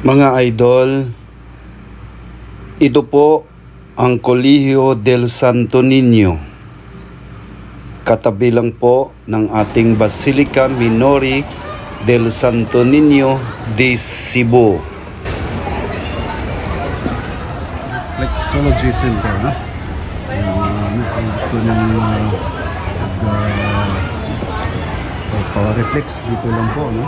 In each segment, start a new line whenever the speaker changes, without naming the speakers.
Mga idol, ito po ang Colegio del Santo Niño. Katabi lang po ng ating Basilica Minori del Santo Niño de Cebu. Reflexology Center, ha? Ang gusto niyang reflex dito lang po, no?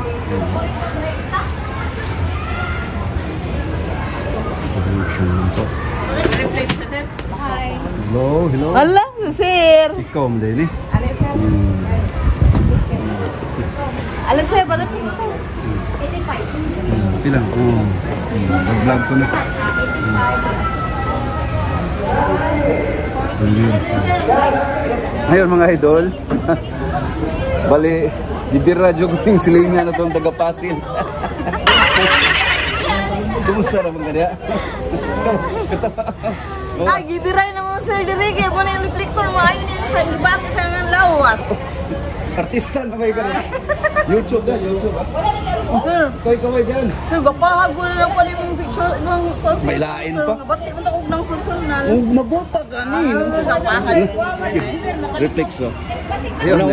Reflex na, sir. Hi.
Hello, hello.
Wala, sir.
Ikaw mo din, eh?
Alis, sir.
Alam, sir, para po, sir.
85.
Ilang? Nag-vlog ko na. Ngayon mga idol, bali, bibirradyo ko yung silingan na itong taga-Pasil. Kumusta naman ka niya?
Ah, gidiray naman, sir. Diri, kaya po na yung reflector mo. Ayun yung sa dibate sa ng lawas.
Artista na kayo ka rin. YouTube na, YouTube.
Sir,
Ikaw dyan.
sir, gapahago na lang po na yung picture ng concert.
May lain pa.
Ba't mo ako ng personal?
Mabuta ka ni.
Gapahan.
Reflexo. Ayun,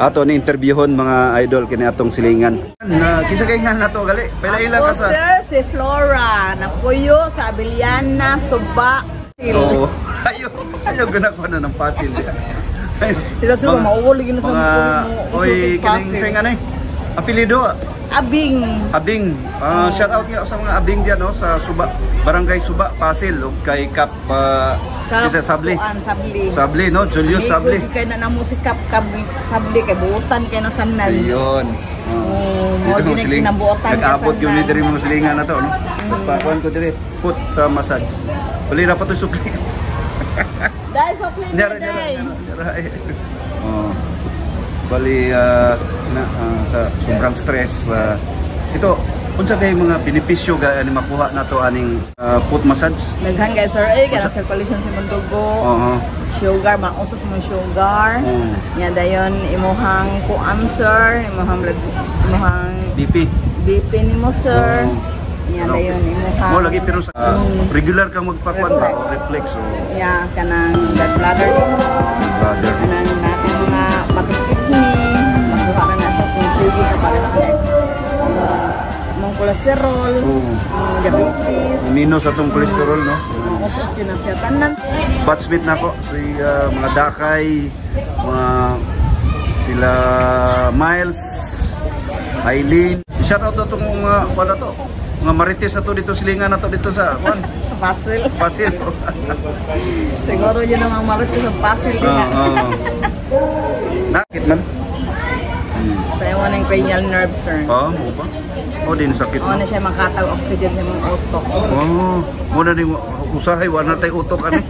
ato ni interviewon mga idol kini atong silingan. Kisa kay nga nato gali. Paila ka sa.
Sir, si Flora, napuyo sa Abiliana, Suba.
Oo. Ayaw gana ko na ng Pasil.
Sila sir, mauulig na sa
oy kining say nga nay. Apelyido.
Abing.
Abing. Shout out nga sa mga abing diyan no sa Suba, Barangay Suba, Pasil ug kay Kap Kisa Sabli. Sabli no, Julius Sabli.
Di kay na namo si Kap Sabli kay buutan kay na sanay.
Ayun. Dito mga siling. Nag-abot yung leader yung mga silingan na to no. Pagpakuan ko diri put massage. Bali ra pa to sukli.
Dahil sukli dai.
Oh. Bali sa sobrang stress ito unsa kay mga benepisyo ga ani makuha nato aning foot massage
daghan guys sir kana circulation sa imong dugo. Sugar mausos mo sugar nya dayon imuhang cancer imuhang blood imuhang BP nimo sir nya dayon imuhang
mo lagi pero sa regular kang magpakuan ba reflex
ya kanang blood bladder kanang natin mga batis makuha na na siya sa sige sa pagkakas mong kolesterol diabetes
minus atong kolesterol no
usos din na siya tanan
batchmate na ko si mga dakay mga sila Miles Eileen shout out to mga wala to mga marites na to dito silingan na to dito sa kuan Pasil
siguro yun ang mga marites sa Pasil
nakit man
sa ewan ng cranial nerve sir
mo ba? Din sakit
no? Na siya makataw oxygen sa mga utok
muna din usahay wala tayo utok ani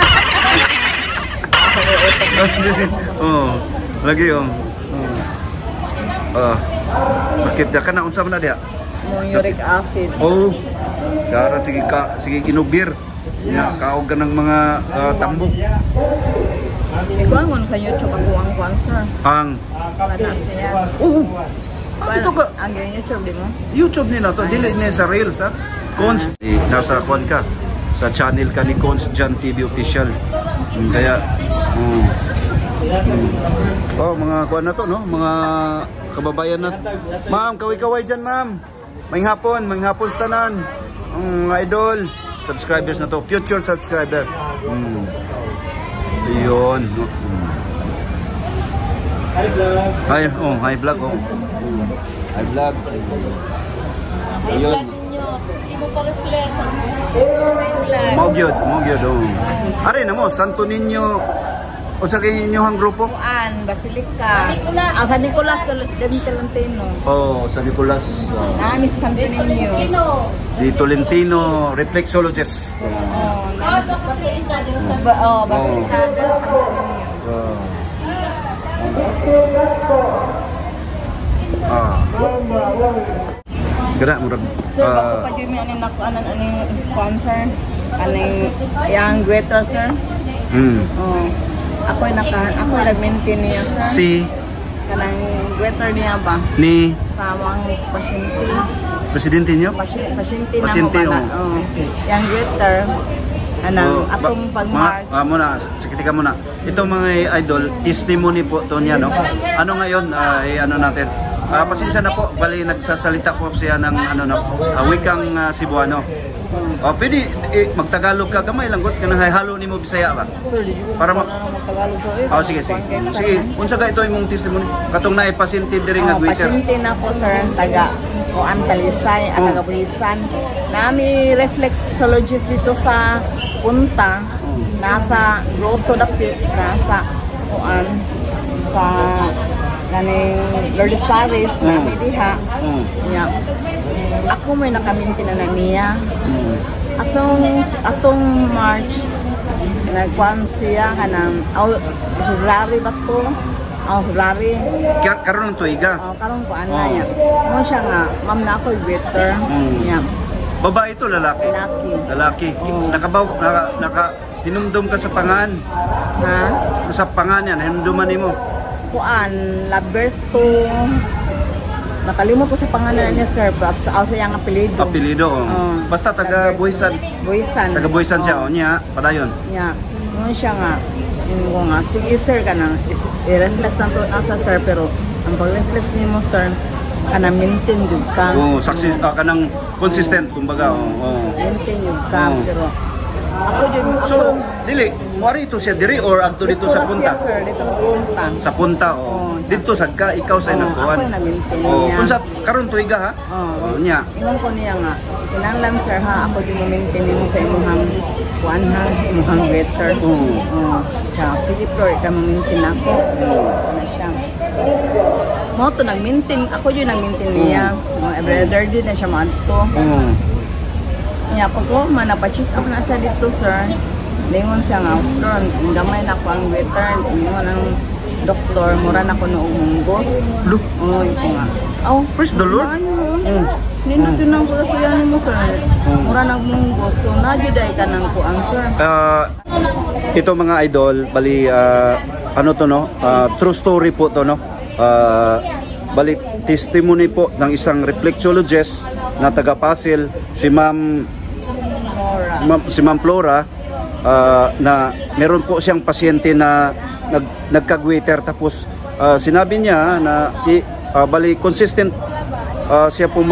lagi sakit ya kana unsa man dia
uric acid
garan sige kinubir nya kaog ka ng mga tambok
ikaw mo sa YouTube ang cancer
ang ito ka
ang YouTube di mo
YouTube nila to dili ni sa Reels ha Cons nasa kon ka sa channel ka ni Cons Jan TV official kaya mga kuan na to no mga kababayan na ma'am kaway-kaway dyan ma'am may hapon tanan idol subscribers na to future subscriber yun hi vlog hi vlog ayun mo gyud are na mo Santo Niño unsa kay inyohang grupo
Basilica San Nicolas del Tolentino
San Nicolas
nami sa Santo Niño
di Tolentino reflexologist
nasa Basilica del Santo Niño
Kira murag
sir bako pa jud mi aning nakuanan aning cancer aning yang gueter sir ako nag-maintain niya sir kanang gueter niya ba
ni
sa mga pasyente
Presidente niyo?
Pasyente na
Pasyente,
mo ba
oh.
Yang greater. Anang atong pag-march.
Muna, sikitika muna. Ito mga idol, testimony po to niya, no? Ano ngayon, ano natin? Pasensya na po, bali nagsasalita po siya ng wikang Cebuano. Pwede magtagalog ka, gamay lang gud kanang halo nimo Bisaya ba?
Sir,
para
magtagalog so.
Sige. Sige, unsa ka ito imong testimony? Katong naay pasyente diri nga waiter.
Pasyente na po sir, taga Kuan Talisay, taga Bulisan. Nami reflexologist dito sa punta, nasa Road to the Pit, nasa Kuan sa kaning Lourdes Paris, nami diha. Yeah. Ako may nakaminti na niya. Atong March nagkuan siya kanang February ba to? February.
Karon ng tuiga.
Karon ko ana ya. Mo siya nga, ma'am na ako western. Yeah.
Babae ito, lalaki? Lalaki. Hinumdum ka sa pangan.
Ha?
Sa pangan yan, hinumduman mo.
Kuan, Laberto. Nakalimot ko sa pangalan niya sir, basta sa iyang apelido.
Apelido, basta taga Buisan. Taga Buisan siya, niya, padayon.
Yeah. Mo siya nga, yun ko nga, sige sir ka nang, i-reflex ang to nasa sir, pero ang pag-reflex niyo mo sir, kanang maintain yung ka.
Success, kanang consistent, kumbaga.
Maintain yung ka, pero ako yun.
So, dili, mari ito siya diri or agto dito sa punta?
Sir, dito sa punta.
Sa punta, dito sa ka, ikaw sa nagkuhan.
Ako na-maintain niya.
Kung sa karon tuiga ha? Niya.
Ingon ko niya nga, kinanglan sir ha, ako din ma-maintain mo sa imong kuan ha, imong waiter. Sige Flor, ikaw ma-maintain ako. Ano siya. Mo to nag-maintain, ako yun nag-maintain niya. Every other day na siya maadto. Niya pag ko manapacheck up na siya dito sir. Lingon siya nga, Flor, gamay na ako ang waiter. Ingon ang doktor, mura na ko noong munggos.
Look.
Ito nga.
Praise the Lord.
Nindot yun ang kurasuyan mo sir. Mura na munggos. So, nagyuday ka ng kuang sir.
Ito mga idol, bali, ano to no? True story po to no? Bali, testimony po ng isang reflexologist na taga Pasil, si Ma'am Flora, na meron po siyang pasyente na nagkagwaiter, tapos sinabi niya na bali consistent siya po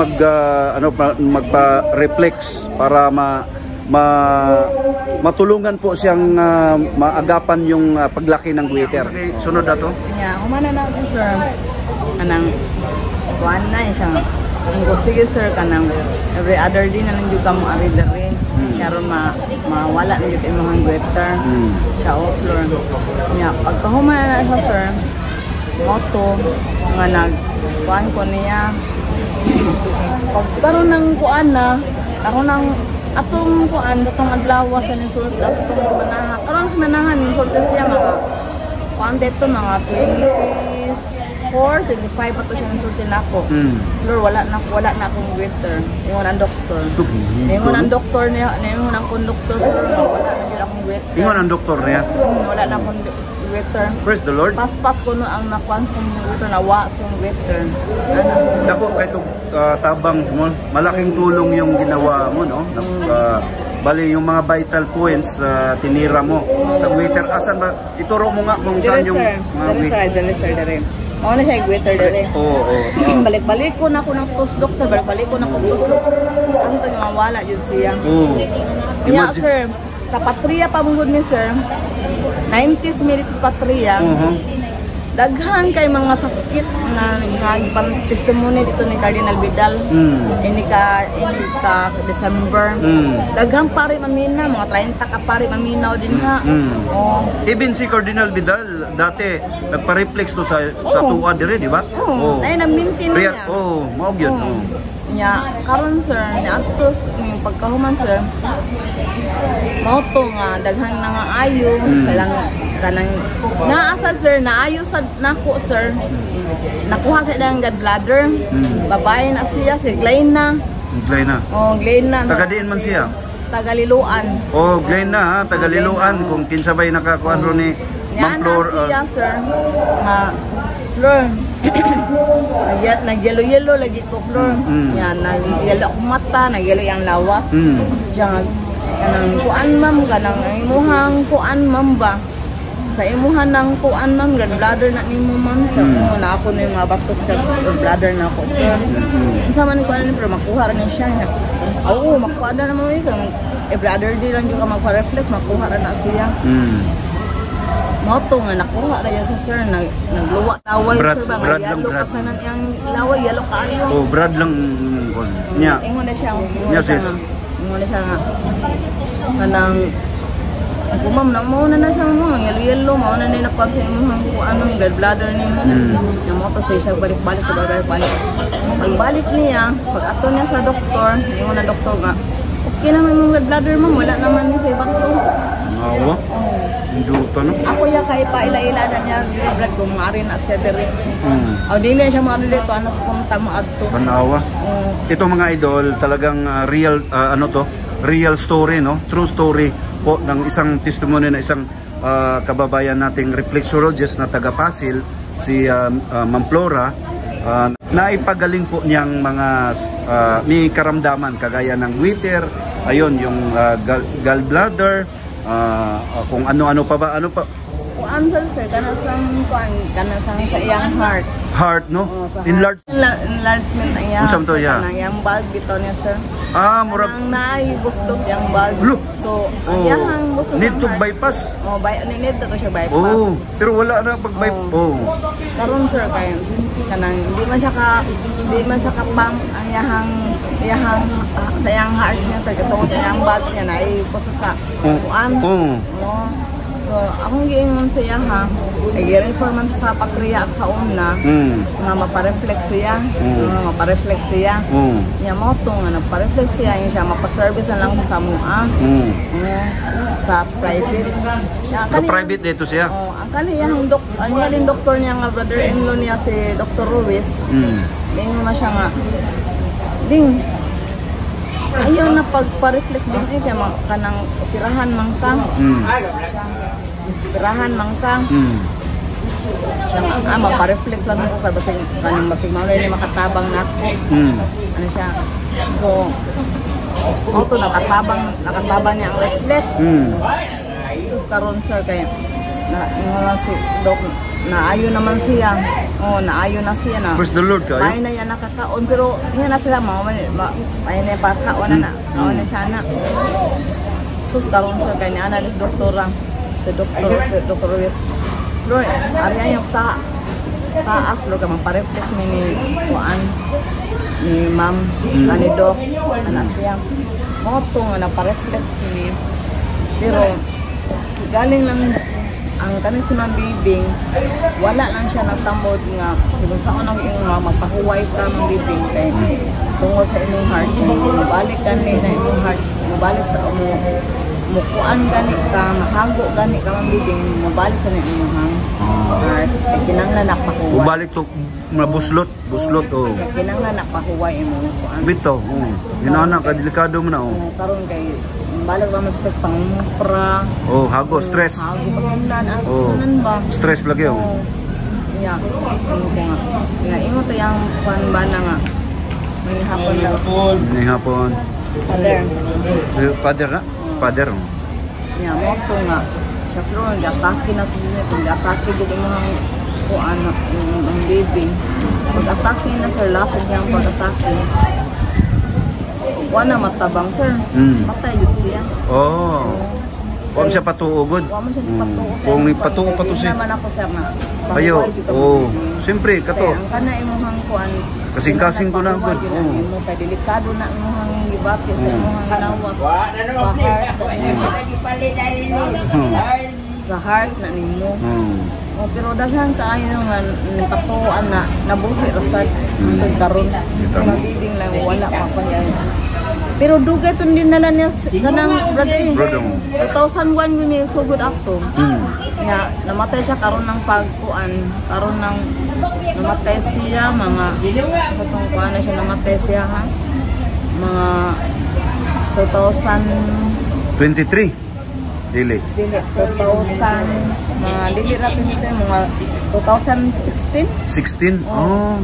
magpa-reflex para matulungan po siyang maagapan yung paglaki ng waiter. Okay, sunod na to?
Yeah, humana na si sir. Kanang kuan na siya. Sige sir, kanang every other day na lang yung kamo ari rin. Karon mawala na yung mga waiter sa floor. Yeah, pagkahumana na sa sir, moto nga nagkuan ko niya. Pagkaroon ng kuan na, ako ng atong kuan sa adlaw sa insulta sa atong manahan. Karon sa manahan insulta siya mga kuan dito mga 24, 25 pa to siya insulta na ako. Lord, wala na akong waiter. Ingon ang doktor. Ingon ang doktor niya, ingon ang konduktor, wala na din akong waiter.
Ingon ang doktor niya?
Wala na akong waiter.
Praise the Lord.
Pas ko no ang nakuan kong waiter, nawa kong waiter.
Dako kay to tabang mo, malaking tulong yung ginawa mo no. Bali yung mga vital points tinira mo sa waiter. Asan ba? Ituro mo nga kung saan yung mga
waiter. Ako na siya waiter dere. Balik-balik ko na ako ng tusdok sir, balik ko na ako ng tusdok. Ano to yung wala yun siya. Yeah sir, sa Patria pa mong good sir. 90 minutes Patria. Daghan kay mga sakit na nagpang-testimony dito ni Cardinal Vidal. Ini ka December. Daghan pare mamina, mga 30 ka pare maminaw din ha.
Even si Cardinal Vidal dati nagpa-reflex to sa tuwa dire, di ba?
Ay na-maintain niya.
Mao gyud.
Nya karon sir, niadtos ning pagkahuman sir. Mao to nga daghan na nga ayo salang kanang naasad sir, naayo sad nako sir. Nakuha sa dang gallbladder. Babae na siya, si Glenna.
Glenna.
Glenna.
Taga-diin man siya.
Tagaliluan.
Glenna ha, Tagaliluan kung kinsabay nakakuan ro ni Ma'am Flora.
Siya sir. Flor. Nag-yellow-yellow lagi ko, Flor. Yan, nag-yellow akong mata, nag-yellow yung lawas. Diyan, kanang kuan ma'am, kanang imuhang kuan ma'am ba? Sa imuhan ng kuan ma'am, gallbladder na ni mo ma'am. Sa na ako na yung mga baktos ka gallbladder na ako. Sa man ko ano, pero makuha rin siya. Oo, makuha na naman yun. Bladder di lang yung ka magpa-reflex, makuha rin na siya. Moto nga nakuha ra ya sa sir, nagluwa laway sir ba nga yalo kasanan yang laway yalo kayo.
Oh, Brad lang niya.
Ingon na siya.
Yes, sis.
Ingon na siya nga. Kanang ako ma'am na mo na siya mo, yelo mo na ni napagsa mo ko anong gallbladder ni mo. Yung moto siya balik-balik sa balik. Pagbalik niya, pag ato niya sa doktor, ingon na doktor nga, okay naman yung gallbladder mo, wala naman ni sa ibang to.
Awa? Induto no?
Ako ya kay paila-ila na niya blood ko mari na siya dire. Aw dili siya mo dito anas punta mo adto.
Banawa. Ito mga idol, talagang real real story no? True story po ng isang testimony na isang kababayan nating reflexologist na taga Pasil, si Ma'am Flora. Naipagaling po niyang mga may karamdaman kagaya ng goiter, ayun yung gallbladder, kung ano-ano pa ba, ano pa?
Kuan sir, kanasang sa iyang heart.
Heart, no?
Enlargement na iya.
Unsam to ya?
Yang bulb bitaw niya sir.
Murag
ang naay bustot yang bulb. So, yang bustot
need to bypass.
Need to siya bypass.
Oh, pero wala na pag bypass.
Karon sir kay kanang hindi man sa kapang ang yahang sa iyang heart niya sa katong yang bulb niya na ay bustot sa kuan. So, akong giingon sa iya ha, i-refer man sa pakriya sa una, nga mapareflex siya, niya mo ito nga nagpareflex siya, yung siya mapaservice na lang sa mua, sa private.
Sa private dito siya?
Ang kaniyang doktor niya nga, brother-in-law niya si Dr. Ruiz, ingon na siya nga, ayaw na pagpa-reflex din siya, kanang operahan man ka. Operahan man ka. Siya nga, magpa-reflex lang ako kasi kanang basig mawala niya makatabang na ako. Ano siya? So, auto nakatabang niya ang reflex. Sus karon sir kaya si Doc, naayo naman siya. Naayo na siya na.
Praise the Lord kayo.
Ay na yan nakakaon pero yan na sila ay na pagkaon na kaon na siya na. Sus karon sir kaya ana ni doktora si Dr. Ruiz. Lord, ariya yung taas lo ka magpa-reflex ni kuan ni ma'am ni Doc ana siya. Moto nga nagpa-reflex ni pero galing lang ang kanin si Ma'am Bibing, wala lang siya nagtambod nga siguro saan ang iyong magpahuway ka ng Bibing kay tungkol sa inyong heart, mabalik gani na inyong heart, mabalik sa mukuan gani ka, mahago gani ka Ma'am Bibing, mabalik sa inyong heart, kinanglan nakpahuway. Mabalik
to buslot
kinanglan nakpahuway imong kuan.
Bitaw, ginana ka delikado mo na
karon kay balik naman sa pangpra.
Hago, stress.
Hago, pasinan ba?
Stress lagi
Yeah. Ingo to yung panbana nga. May hapon daw.
May hapon. Father na? Father.
Yeah, moto nga. Siya pero nag-atake na sila. Nag-atake dito mga kuan ang baby. Pag-atake na sir, lasad niyang pag-atake. Wala matabang sir. Matay yun siya.
Huwag siya patuugod. Kung patuo pa to siya.
Naman ako sir na.
Ayo. Siyempre, kato.
Ang kana imuhang kuan.
Kasing-kasing ko na agad.
Kay delikado na imuhang gibati sa imuhang lawas. Sa heart na nimo. Pero daghan kaayo nga patuan na nabuhi rasad ang karon. Sa mabibing lang wala pa pa yan. Pero dugay tun din nala niya kanang brother. 2001 yun sugod akto. Ya, namatay siya karon ng pagkuan, karon ng namatay siya mga katong kuan na siya namatay siya ha. Mga
2023. Dili
2000 mga dili ra mga 2016 16.
16? Oh.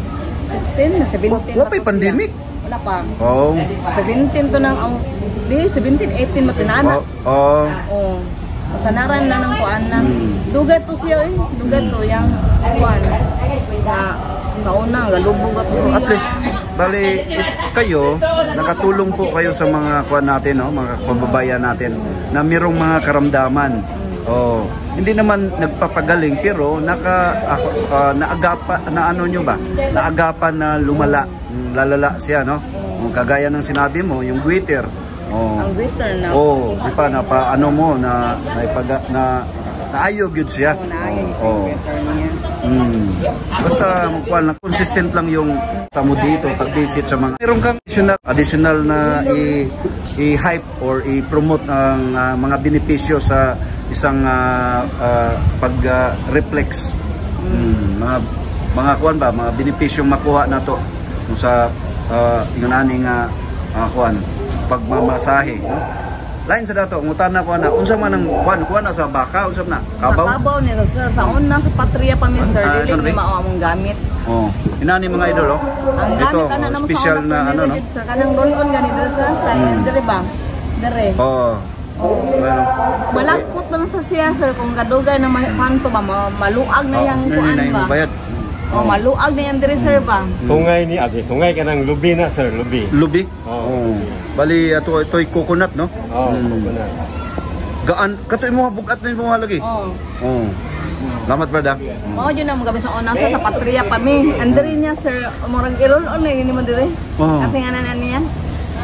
16 na 17.
Wala pa pandemic?
Wala pa.
Oh.
17 to nang, di, 17, 18 matinana.
Oh.
Oh. Masanaran na ng kuan na. Dugat to siya eh. Dugat to yung kuan. Na sa una, galubog at siya.
At least, bali, kayo, nakatulong po kayo sa mga kuan natin, no? Mga kababayan natin, na mayroong mga karamdaman. Oh, hindi naman nagpapagaling pero naagapa na ano nyo ba? Naagapan na lumala, lalala siya, no? Kagaya ng sinabi mo, yung Twitter. Oh.
Ang Twitter na.
Oh, di pa na pa ano mo na naayog yun siya.
Oo, naayog
Oh.
yung Twitter niya.
Basta consistent lang yung tamo dito pag-visit sa mga meron kang additional na i-hype or i-promote ang mga benepisyo sa isang pag-reflex. Mga kuan ba, mga benepisyong makuha na to sa yung aning kuan pagmamasahe. Lain sa dato, ngutan na ko na unsa man ang kuan na sa baka, unsa na? Kabaw?
Sa kabaw nila sir, sa una sa patria pa mi sir, dili ni mao among gamit.
Oh, inani mga idol oh.
Ang
Ito
gamit ana
special na ano no.
Sir, kanang roll-on ganito sir, sa dire ba? Dire.
Oh. Bueno.
Malakpot man sa siya sir kung kadugay na manto ba maluag na yang kuan ba.
Bayad.
Oh, maluag na yan dire sir ba.
Sungay ni ate, sungay ka ng lubi na sir, lubi.
Lubi?
Oh.
Bali ito'y coconut no?
Oh, coconut.
Gaan katoy mo bugat na mo lagi.
Oh.
Oh. Salamat brada.
Oh, yun ang gamit sa una sir, sa patria pa mi. Andre niya sir, murag irol-on na yun mo dire. Kasi nga na niya.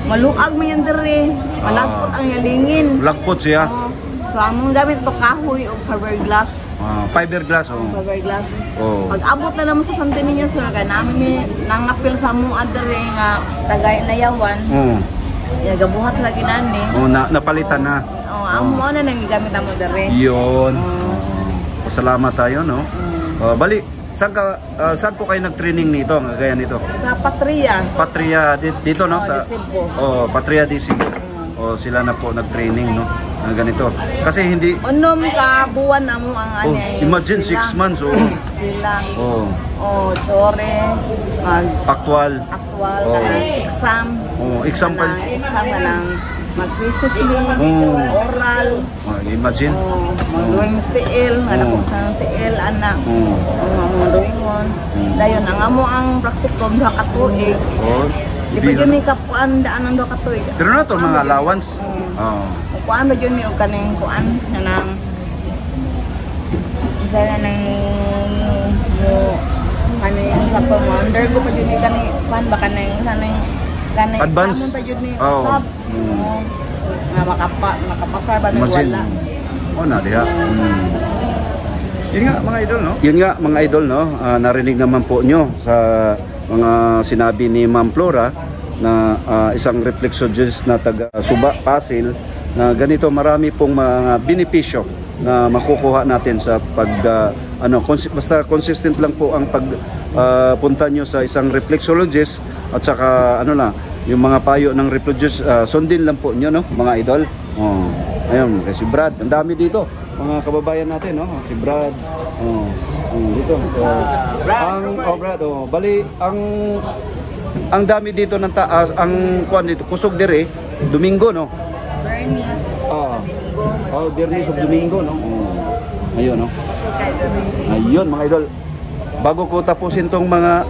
Maluag mo yan dire. Malagpot ang yalingin.
Lagpot siya.
Oh. So among gamit to kahoy o fiberglass.
Fiberglass oh.
Fiberglass.
Oh.
Pag abot na naman sa Santo Niño sir, kaya namin may nangapil sa mong adere nga tagay na yawan.
Oh.
Gabuhat lagi nani.
Oh, napalitan na.
Oh, amo na nang gigamit amo dire.
Yun. Pasalamat tayo no. Bali, saan po kayo nag-training nito, gaya nito?
Sa Patria.
Patria dito no sa
Cebu.
Oh, Patria di Cebu. Oh, sila na po nag-training no. Ganito. Kasi hindi
Unom ka buwan na mo ang
imagine 6 months oh.
Sila.
Oh.
Oh, chore.
Actual.
Exam.
Oh, exam pa.
Exam ka ng mag-thesis oral.
Oh, imagine.
Oh, mag-drawing stiil, anak ko sa tiil, anak. Mga drawingon. Dayon, ang amo ang practicum sa katuig.
Oh.
Di ba yun may kapuan daan ng katuig?
Pero na to mga allowance. Oh.
Kuan ba yun may kaning kuan na nang isa na nang kaning sa commander ko pa yun kaning kuan ba kaning
advance
pa yun ni
oh.
Sab nga makapasar ba nang wala
oh na diha. Yun nga mga idol no. Yun nga mga idol no, narinig naman po nyo sa mga sinabi ni Ma'am Flora na isang reflexologist na taga Suba, Pasil, na ganito marami pong mga benepisyo na makukuha natin sa pag basta consistent lang po ang pagpunta nyo sa isang reflexologist at saka yung mga payo ng reflexologist sundin lang po nyo no mga idol. Ayun, si Brad, ang dami dito mga kababayan natin no, si Brad dito Brad bali ang dami dito ng taas ang kuan dito kusog dire Domingo no.
Bernice.
Bernice of Domingo no. Ayun no. Ayun mga idol. Bago ko tapusin tong mga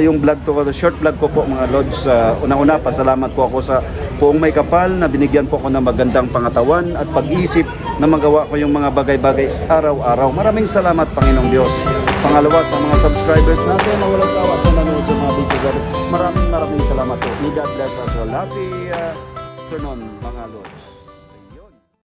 yung vlog to, short vlog ko po mga lods, unang-una pasalamat po ako sa Puong May Kapal na binigyan po ako ng magandang pangatawan at pag-isip na magawa ko yung mga bagay-bagay araw-araw. Maraming salamat Panginoong Diyos. Pangalawa sa mga subscribers natin na walang sawa po nanonood sa mga video. Maraming salamat po. May God bless us all. Happy afternoon mga lods.